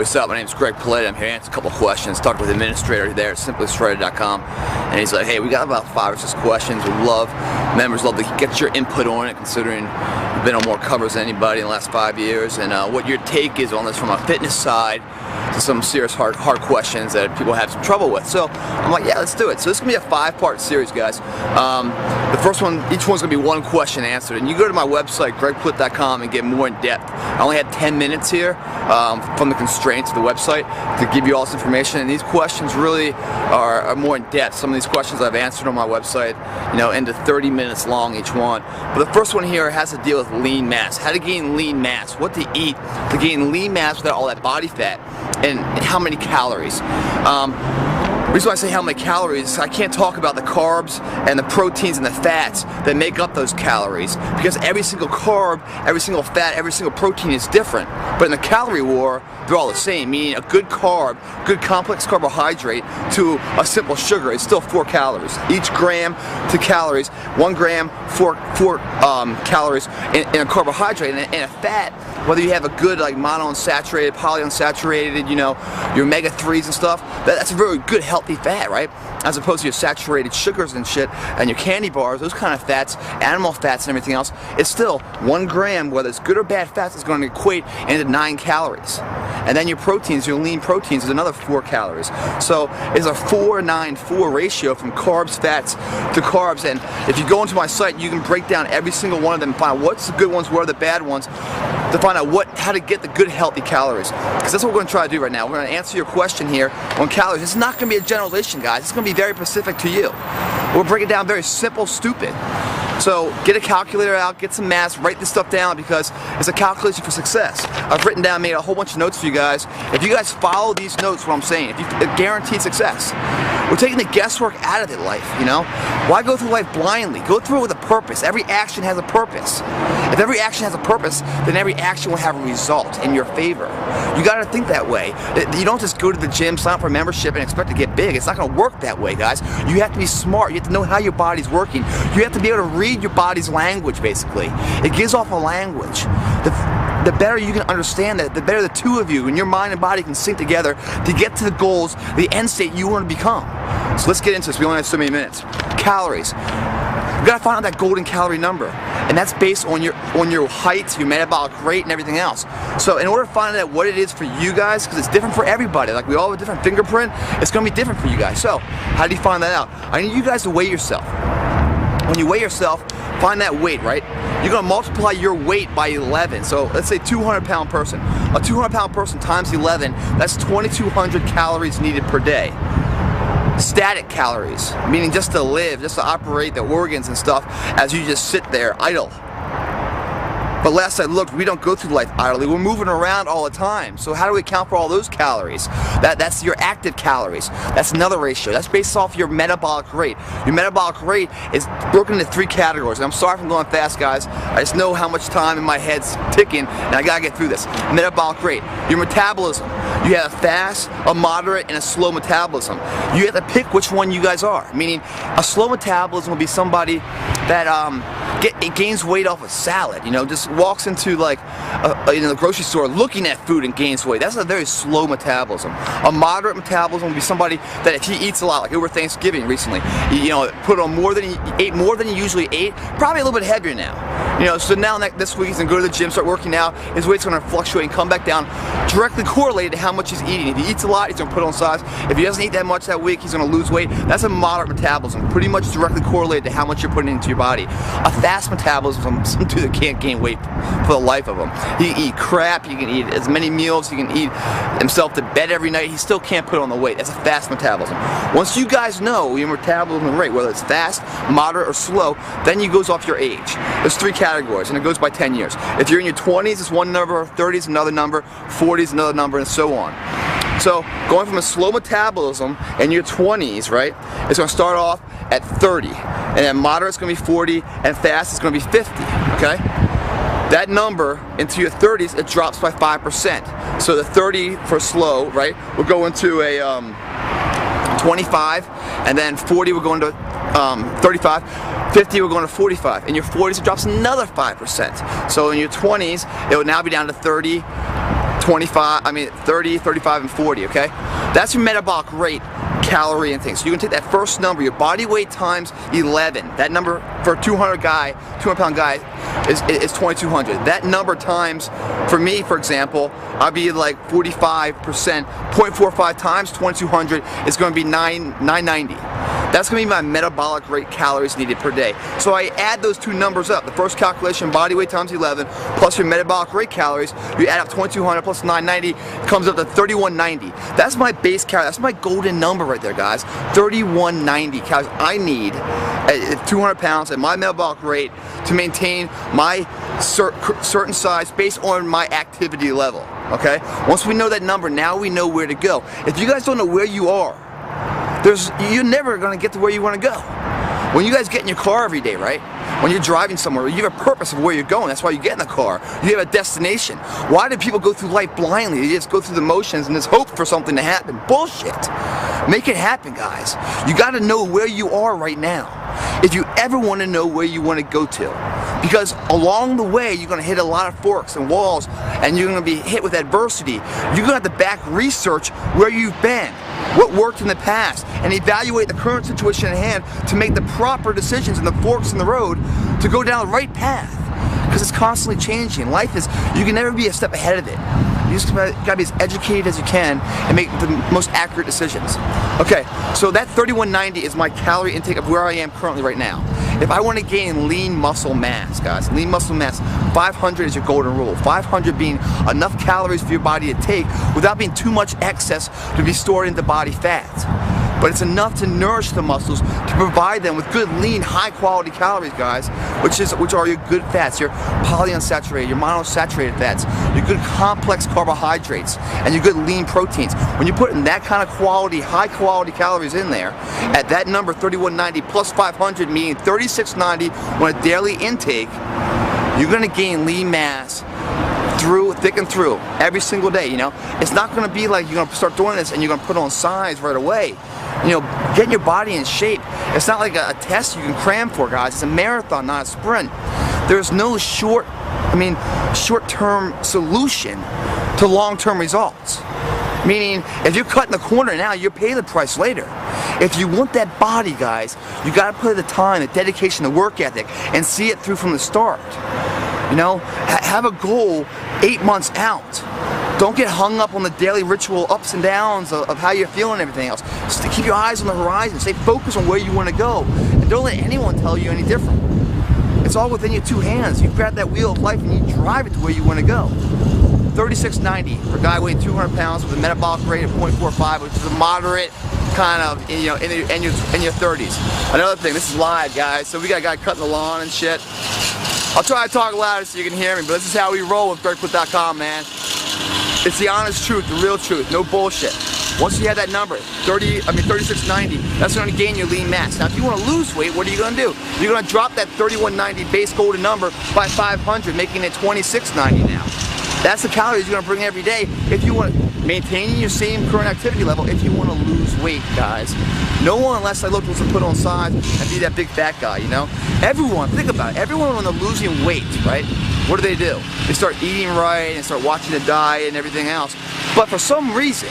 what's up? My name's Greg Plitt. I'm here to answer a couple questions. Talked with the administrator there at simplyshredded.com, and he's like, hey, we got about 5 or 6 questions. Members love to get your input on it, considering you've been on more covers than anybody in the last 5 years, and what your take is on this from a fitness side to some serious hard questions that people have some trouble with. So I'm like, yeah, let's do it. So this is going to be a 5-part series, guys. The first one, each one's going to be 1 question answered, and you go to my website, gregplitt.com, and get more in depth. I only had 10 minutes here from the constraints of the website to give you all this information, and these questions really are more in depth. Some of these questions I've answered on my website, you know, into 30 minutes long each one. But the first one here has to deal with lean mass. How to gain lean mass, what to eat to gain lean mass without all that body fat, and how many calories. The reason why I say how many calories, I can't talk about the carbs and the proteins and the fats that make up those calories, because every single carb, every single fat, every single protein is different. But in the calorie war, they're all the same, meaning a good carb, good complex carbohydrate to a simple sugar is still 4 calories. Each gram to calories, 1 gram, 4 calories in a carbohydrate. And a fat, whether you have a good like monounsaturated, polyunsaturated, you know, your omega-3s and stuff, that's a very good healthy fat, right? As opposed to your saturated sugars and shit and your candy bars, those kind of fats, animal fats and everything else, it's still 1 gram, whether it's good or bad fats, is going to equate into 9 calories. And then your proteins, your lean proteins, is another 4 calories. So it's a 4-9-4 ratio from carbs, fats to carbs. And if you go into my site, you can break down every single one of them and find out what's the good ones, what are the bad ones, to find out how to get the good healthy calories. Because that's what we're going to try to do right now. We're going to answer your question here on calories. It's not going to be a generalization, guys. It's going to be very specific to you. We'll break it down very simple, stupid. So get a calculator out, get some math, write this stuff down, because it's a calculation for success. I've written down, made a whole bunch of notes for you guys. If you guys follow these notes, what I'm saying, if you guaranteed success. We're taking the guesswork out of it, life, you know? Why go through life blindly? Go through it with a purpose. Every action has a purpose. If every action has a purpose, then every action will have a result in your favor. You gotta think that way. You don't just go to the gym, sign up for a membership, and expect to get big. It's not gonna work that way, guys. You have to be smart. You have to know how your body's working. You have to be able to read your body's language, basically. It gives off a language. The better you can understand that, the better the two of you and your mind and body can sync together to get to the goals, the end state you want to become. So let's get into this. We only have so many minutes. Calories. You gotta find out that golden calorie number, and that's based on your height, your metabolic rate, and everything else. So in order to find out what it is for you guys, because it's different for everybody, like we all have a different fingerprint, it's gonna be different for you guys. So how do you find that out? I need you guys to weigh yourself. When you weigh yourself, find that weight, right? You're gonna multiply your weight by 11. So let's say 200-pound person. A 200-pound person times 11, that's 2,200 calories needed per day. Static calories, meaning just to live, just to operate the organs and stuff as you just sit there idle. But last I looked, we don't go through life idly. We're moving around all the time. So how do we account for all those calories? That's your active calories. That's another ratio. That's based off your metabolic rate. Your metabolic rate is broken into 3 categories. And I'm sorry if I'm going fast, guys. I just know how much time in my head's ticking, and I gotta get through this. Metabolic rate. Your metabolism. You have a fast, a moderate, and a slow metabolism. You have to pick which one you guys are. Meaning, a slow metabolism will be somebody that it gains weight off of salad, you know, just walks into like the grocery store looking at food and gains weight. That's a very slow metabolism. A moderate metabolism would be somebody that if he eats a lot, like over Thanksgiving recently, you know, put on more than he ate, more than he usually ate, probably a little bit heavier now. You know, so now this week he's gonna go to the gym, start working out, his weight's gonna fluctuate and come back down, directly correlated to how much he's eating. If he eats a lot, he's gonna put on size. If he doesn't eat that much that week, he's gonna lose weight. That's a moderate metabolism, pretty much directly correlated to how much you're putting into your body. A fast metabolism, some dude that can't gain weight for the life of him. He can eat crap, he can eat as many meals, he can eat himself to bed every night, he still can't put on the weight. That's a fast metabolism. Once you guys know your metabolism rate, whether it's fast, moderate, or slow, then it goes off your age. There's 3 categories, and it goes by 10 years. If you're in your 20s, it's one number, 30s another number, 40s another number, and so on. So going from a slow metabolism in your 20s, right, it's going to start off at 30, and then moderate is going to be 40, and fast is going to be 50, okay? That number into your 30s, it drops by 5%. So the 30 for slow, right, will go into a 25, and then 40 will go into 35, 50 will go into 45. In your 40s, it drops another 5%. So in your 20s, it will now be down to 30, 30, 35, and 40, okay? That's your metabolic rate, calorie intake. So you can take that first number, your body weight times 11. That number for a 200 pound guy is 2,200. That number times, for me, for example, I'll be like 45%, 0.45 times 2,200 is going to be 990. That's going to be my metabolic rate calories needed per day. So I add those two numbers up. The first calculation, body weight times 11, plus your metabolic rate calories, you add up 2,200 plus 990, comes up to 3,190. That's my base calorie. That's my golden number right there, guys. 3,190 calories I need at 200 pounds at my metabolic rate to maintain my certain size based on my activity level, okay? Once we know that number, now we know where to go. If you guys don't know where you are, you're never going to get to where you want to go. When you guys get in your car every day, right? When you're driving somewhere, you have a purpose of where you're going. That's why you get in the car. You have a destination. Why do people go through life blindly? They just go through the motions and just hope for something to happen. Bullshit. Make it happen, guys. You got to know where you are right now if you ever want to know where you want to go to. Because along the way, you're going to hit a lot of forks and walls, and you're going to be hit with adversity. You're going to have to back research where you've been, what worked in the past, and evaluate the current situation at hand to make the proper decisions in the forks in the road to go down the right path. Because it's constantly changing. Life is, you can never be a step ahead of it. You just gotta be as educated as you can and make the most accurate decisions. Okay, so that 3,190 is my calorie intake of where I am currently right now. If I want to gain lean muscle mass, guys, lean muscle mass, 500 is your golden rule. 500 being enough calories for your body to take without being too much excess to be stored into body fat. But it's enough to nourish the muscles, to provide them with good, lean, high-quality calories, guys, which are your good fats, your polyunsaturated, your monosaturated fats, your good complex carbohydrates, and your good lean proteins. When you put in that kind of quality, high-quality calories in there, at that number, 3,190 plus 500, meaning 3,690 on a daily intake, you're going to gain lean mass thick and through every single day. You know, it's not going to be like you're going to start doing this and you're going to put on size right away. You know, getting your body in shape, it's not like a test you can cram for, guys. It's a marathon, not a sprint. There's no short-term solution to long-term results. Meaning, if you're cutting the corner now, you'll pay the price later. If you want that body, guys, you got to put the time, the dedication, the work ethic, and see it through from the start. You know, have a goal 8 months out. Don't get hung up on the daily ritual ups and downs of how you're feeling and everything else. Just keep your eyes on the horizon. Stay focused on where you want to go. And don't let anyone tell you any different. It's all within your two hands. You grab that wheel of life and you drive it to where you want to go. 3,690 for a guy weighing 200 pounds with a metabolic rate of 0.45, which is a moderate kind of, you know, in your 30s. Another thing, this is live, guys, so we got a guy cutting the lawn and shit. I'll try to talk louder so you can hear me, but this is how we roll with Plitt.com, man. It's the honest truth, the real truth, no bullshit. Once you have that number, 3,690, that's going to gain your lean mass. Now, if you want to lose weight, what are you going to do? You're going to drop that 3,190 base golden number by 500, making it 2,690 now. That's the calories you're going to bring every day if you want to maintain your same current activity level if you want to lose weight, guys. No one, unless I look, wants to put on size and be that big fat guy, you know? Everyone, think about it, everyone when they're losing weight, right? What do? They start eating right and start watching the diet and everything else. But for some reason,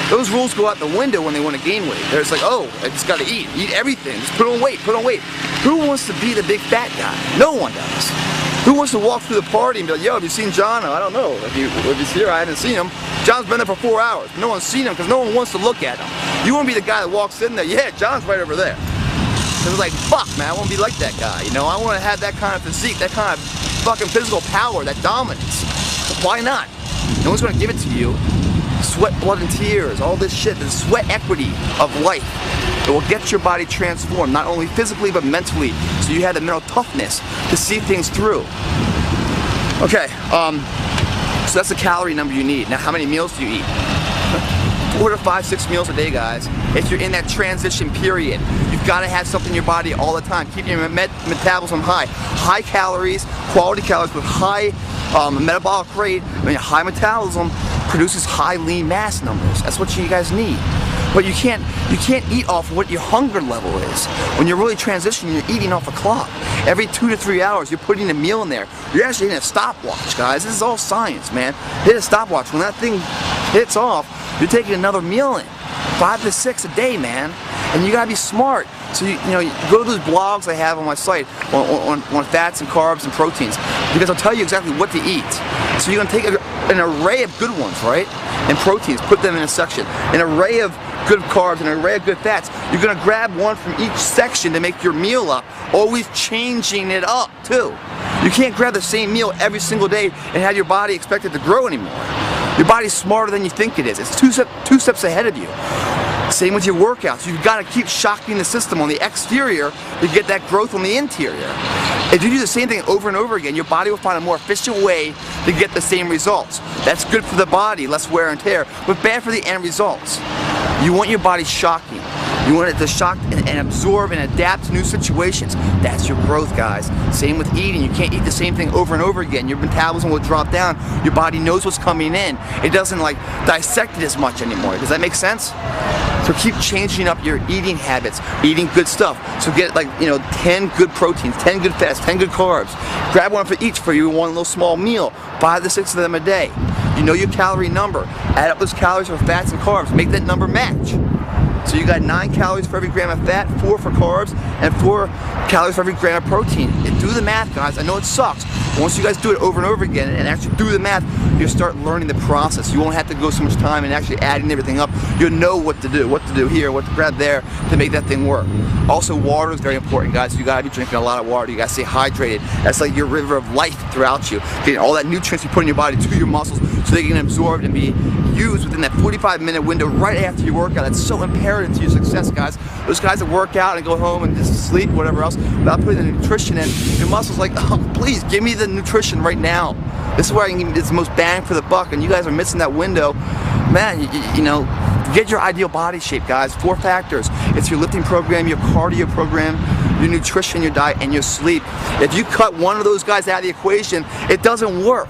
those rules go out the window when they want to gain weight. They're just like, oh, I just got to eat everything, just put on weight, put on weight. Who wants to be the big fat guy? No one does. Who wants to walk through the party and be like, yo, have you seen John? I don't know. If he's here, I haven't seen him. John's been there for 4 hours. No one's seen him because no one wants to look at him. You want to be the guy that walks in there, yeah, John's right over there. So it's like, fuck, man, I want to be like that guy. You know, I want to have that kind of physique, that kind of fucking physical power, that dominance. Why not? No one's going to give it to you. Sweat, blood, and tears, all this shit, the sweat equity of life. It will get your body transformed, not only physically, but mentally. So you have the mental toughness to see things through. Okay, so that's the calorie number you need. Now, how many meals do you eat? 4 to 5, 6 meals a day, guys. If you're in that transition period, you've got to have something in your body all the time. Keep your metabolism high. High calories, quality calories with high metabolic rate. I mean, high metabolism produces high lean mass numbers. That's what you guys need. But you can't eat off what your hunger level is. When you're really transitioning, you're eating off a clock. Every 2 to 3 hours, you're putting a meal in there. You're actually hitting a stopwatch, guys. This is all science, man. Hit a stopwatch. When that thing hits off, you're taking another meal in. 5 to 6 a day, man. And you gotta be smart. So you go to those blogs I have on my site on fats and carbs and proteins, because I'll tell you exactly what to eat. So you're gonna take an array of good ones, right? And proteins, put them in a section. An array of good carbs, an array of good fats. You're gonna grab one from each section to make your meal up, always changing it up too. You can't grab the same meal every single day and have your body expect it to grow anymore. Your body's smarter than you think it is. It's two steps ahead of you. Same with your workouts. You've got to keep shocking the system on the exterior to get that growth on the interior. If you do the same thing over and over again, your body will find a more efficient way to get the same results. That's good for the body, less wear and tear, but bad for the end results. You want your body shocking. You want it to shock and absorb and adapt to new situations. That's your growth, guys. Same with eating. You can't eat the same thing over and over again. Your metabolism will drop down. Your body knows what's coming in. It doesn't like dissect it as much anymore. Does that make sense? So keep changing up your eating habits, eating good stuff. So get 10 good proteins, 10 good fats, 10 good carbs. Grab one for each for you in one little small meal. 5 to 6 of them a day. You know your calorie number. Add up those calories for fats and carbs. Make that number match. So you got 9 calories for every gram of fat, 4 for carbs, and 4 calories for every gram of protein. And do the math, guys. I know it sucks. But once you guys do it over and over again and actually do the math, you'll start learning the process. You won't have to go so much time and actually adding everything up. You'll know what to do here, what to grab there to make that thing work. Also, water is very important, guys. You gotta be drinking a lot of water. You gotta stay hydrated. That's like your river of life throughout you. Getting all that nutrients you put in your body to your muscles so they can absorb and be used within that 45-minute window right after your workout. That's so imperative to your success, guys. Those guys that work out and go home and just sleep, whatever else, without putting the nutrition in, your muscles like, oh, please give me the nutrition right now. This is where I can get the most bang for the buck, and you guys are missing that window. Man, you know, get your ideal body shape, guys. 4 factors. It's your lifting program, your cardio program, your nutrition, your diet, and your sleep. If you cut one of those guys out of the equation, it doesn't work.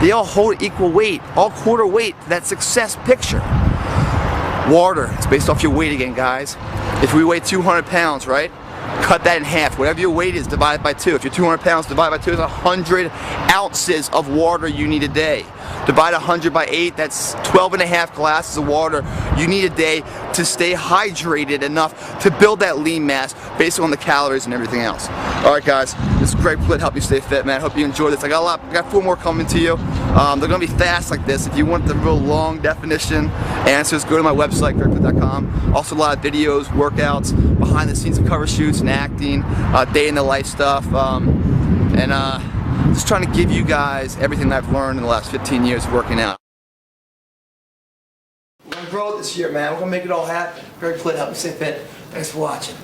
They all hold equal weight, all quarter weight to that success picture. Water, it's based off your weight again, guys. If we weigh 200 pounds, right? Cut that in half. Whatever your weight is, divide it by 2. If you're 200 pounds, divide by 2 is 100 ounces of water you need a day. Divide 100 by 8, that's 12.5 glasses of water you need a day to stay hydrated enough to build that lean mass based on the calories and everything else. Alright guys, this is Greg Plitt, help you stay fit, man. I hope you enjoyed this. I got 4 more coming to you. They're going to be fast like this. If you want the real long definition answers, go to my website, gregplitt.com. Also a lot of videos, workouts, behind the scenes of cover shoots and acting, day in the life stuff, just trying to give you guys everything that I've learned in the last 15 years of working out. We're going to grow it this year, man. We're going to make it all happen. Greg Plitt, help me stay fit. Thanks for watching.